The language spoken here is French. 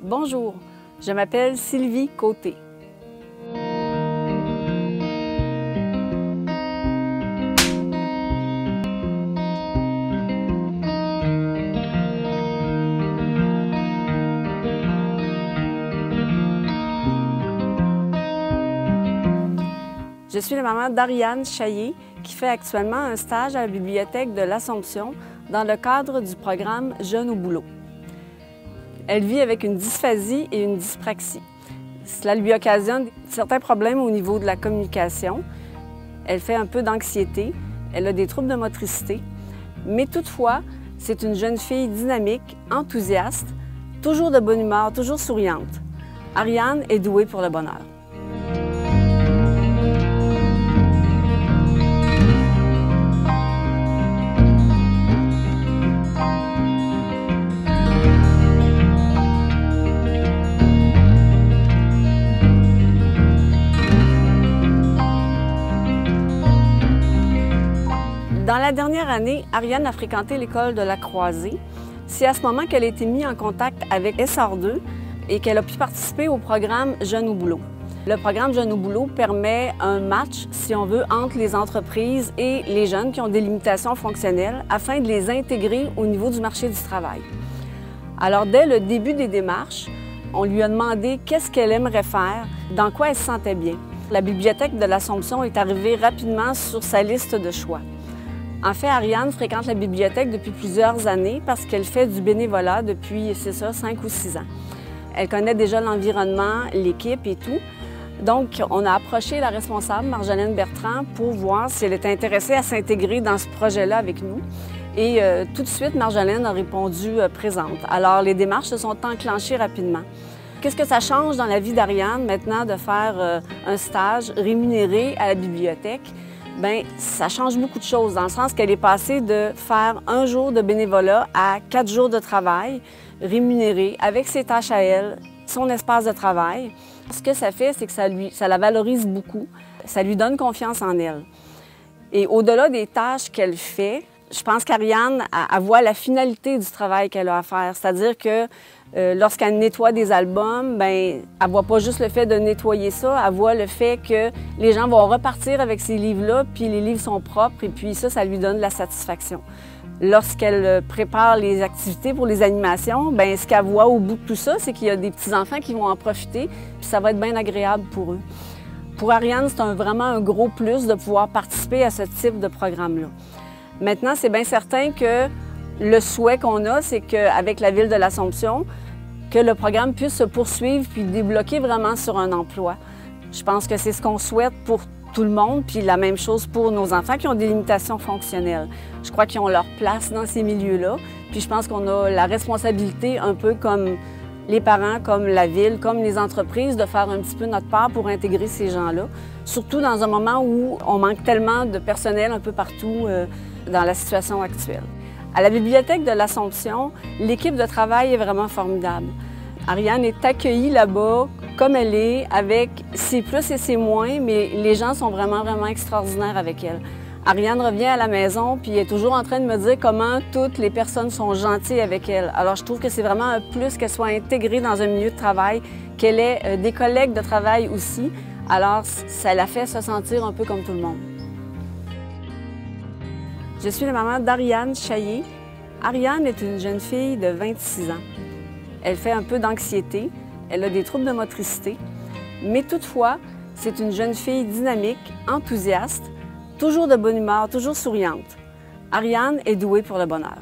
Bonjour, je m'appelle Sylvie Côté. Je suis la maman d'Ariane Chaillé qui fait actuellement un stage à la bibliothèque de l'Assomption dans le cadre du programme Jeunes au boulot. Elle vit avec une dysphasie et une dyspraxie. Cela lui occasionne certains problèmes au niveau de la communication. Elle fait un peu d'anxiété, elle a des troubles de motricité, mais toutefois, c'est une jeune fille dynamique, enthousiaste, toujours de bonne humeur, toujours souriante. Ariane est douée pour le bonheur. Dans la dernière année, Ariane a fréquenté l'école de la Croisée. C'est à ce moment qu'elle a été mise en contact avec SR2 et qu'elle a pu participer au programme Jeunes au boulot. Le programme Jeunes au boulot permet un match, si on veut, entre les entreprises et les jeunes qui ont des limitations fonctionnelles afin de les intégrer au niveau du marché du travail. Alors, dès le début des démarches, on lui a demandé qu'est-ce qu'elle aimerait faire, dans quoi elle se sentait bien. La bibliothèque de l'Assomption est arrivée rapidement sur sa liste de choix. En fait, Ariane fréquente la bibliothèque depuis plusieurs années parce qu'elle fait du bénévolat depuis, 5 ou 6 ans. Elle connaît déjà l'environnement, l'équipe et tout. Donc, on a approché la responsable, Marjolaine Bertrand, pour voir si elle était intéressée à s'intégrer dans ce projet-là avec nous. Et tout de suite, Marjolaine a répondu présente. Alors, les démarches se sont enclenchées rapidement. Qu'est-ce que ça change dans la vie d'Ariane maintenant de faire un stage rémunéré à la bibliothèque? Bien, ça change beaucoup de choses, dans le sens qu'elle est passée de faire 1 jour de bénévolat à 4 jours de travail rémunéré, avec ses tâches à elle, son espace de travail. Ce que ça fait, c'est que ça la valorise beaucoup, ça lui donne confiance en elle. Et au-delà des tâches qu'elle fait, je pense qu'Ariane voit la finalité du travail qu'elle a à faire, c'est-à-dire que lorsqu'elle nettoie des albums, bien, elle ne voit pas juste le fait de nettoyer ça, elle voit le fait que les gens vont repartir avec ces livres-là, puis les livres sont propres, et puis ça lui donne de la satisfaction. Lorsqu'elle prépare les activités pour les animations, bien, ce qu'elle voit au bout de tout ça, c'est qu'il y a des petits-enfants qui vont en profiter, puis ça va être bien agréable pour eux. Pour Ariane, c'est vraiment un gros plus de pouvoir participer à ce type de programme-là. Maintenant, c'est bien certain que le souhait qu'on a, c'est qu'avec la Ville de l'Assomption, que le programme puisse se poursuivre puis débloquer vraiment sur un emploi. Je pense que c'est ce qu'on souhaite pour tout le monde, puis la même chose pour nos enfants qui ont des limitations fonctionnelles. Je crois qu'ils ont leur place dans ces milieux-là, puis je pense qu'on a la responsabilité, un peu comme les parents, comme la Ville, comme les entreprises, de faire un petit peu notre part pour intégrer ces gens-là, surtout dans un moment où on manque tellement de personnel un peu partout dans la situation actuelle. À la bibliothèque de l'Assomption, l'équipe de travail est vraiment formidable. Ariane est accueillie là-bas comme elle est, avec ses plus et ses moins, mais les gens sont vraiment extraordinaires avec elle. Ariane revient à la maison, puis elle est toujours en train de me dire comment toutes les personnes sont gentilles avec elle. Alors je trouve que c'est vraiment un plus qu'elle soit intégrée dans un milieu de travail, qu'elle ait des collègues de travail aussi. Alors ça la fait se sentir un peu comme tout le monde. Je suis la maman d'Ariane Chaillé. Ariane est une jeune fille de 26 ans. Elle fait un peu d'anxiété, elle a des troubles de motricité, mais toutefois, c'est une jeune fille dynamique, enthousiaste, toujours de bonne humeur, toujours souriante. Ariane est douée pour le bonheur.